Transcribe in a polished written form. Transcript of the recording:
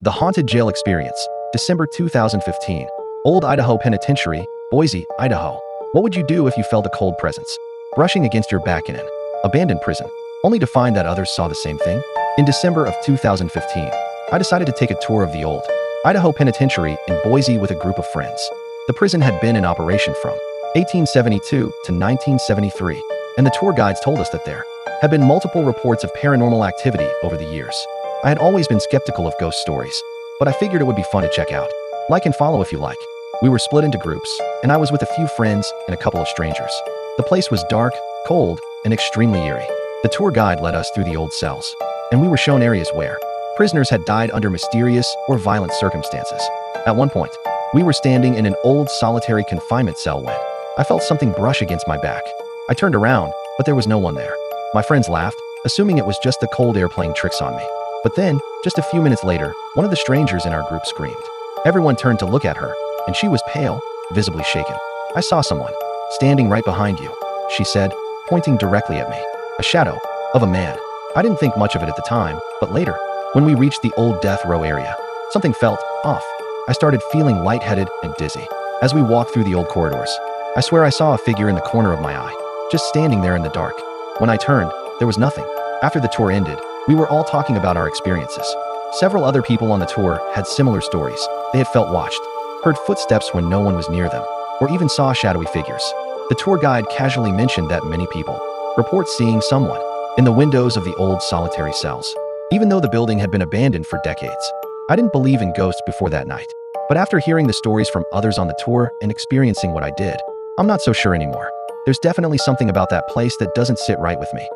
The Haunted Jail Experience, December 2015. Old Idaho Penitentiary, Boise, Idaho. What would you do if you felt a cold presence brushing against your back in an abandoned prison, only to find that others saw the same thing? In December of 2015, I decided to take a tour of the old Idaho Penitentiary in Boise with a group of friends. The prison had been in operation from 1872 to 1973, and the tour guides told us that there had been multiple reports of paranormal activity over the years. I had always been skeptical of ghost stories, but I figured it would be fun to check out. Like and follow if you like. We were split into groups, and I was with a few friends and a couple of strangers. The place was dark, cold, and extremely eerie. The tour guide led us through the old cells, and we were shown areas where prisoners had died under mysterious or violent circumstances. At one point, we were standing in an old solitary confinement cell when I felt something brush against my back. I turned around, but there was no one there. My friends laughed, assuming it was just the cold air playing tricks on me. But then, just a few minutes later, one of the strangers in our group screamed. Everyone turned to look at her, and she was pale, visibly shaken. "I saw someone standing right behind you," she said, pointing directly at me. A shadow of a man. I didn't think much of it at the time, but later, when we reached the old death row area, something felt off. I started feeling lightheaded and dizzy. As we walked through the old corridors, I swear I saw a figure in the corner of my eye, just standing there in the dark. When I turned, there was nothing. After the tour ended, we were all talking about our experiences. Several other people on the tour had similar stories. They had felt watched, heard footsteps when no one was near them, or even saw shadowy figures. The tour guide casually mentioned that many people report seeing someone in the windows of the old solitary cells. Even though the building had been abandoned for decades, I didn't believe in ghosts before that night. But after hearing the stories from others on the tour and experiencing what I did, I'm not so sure anymore. There's definitely something about that place that doesn't sit right with me.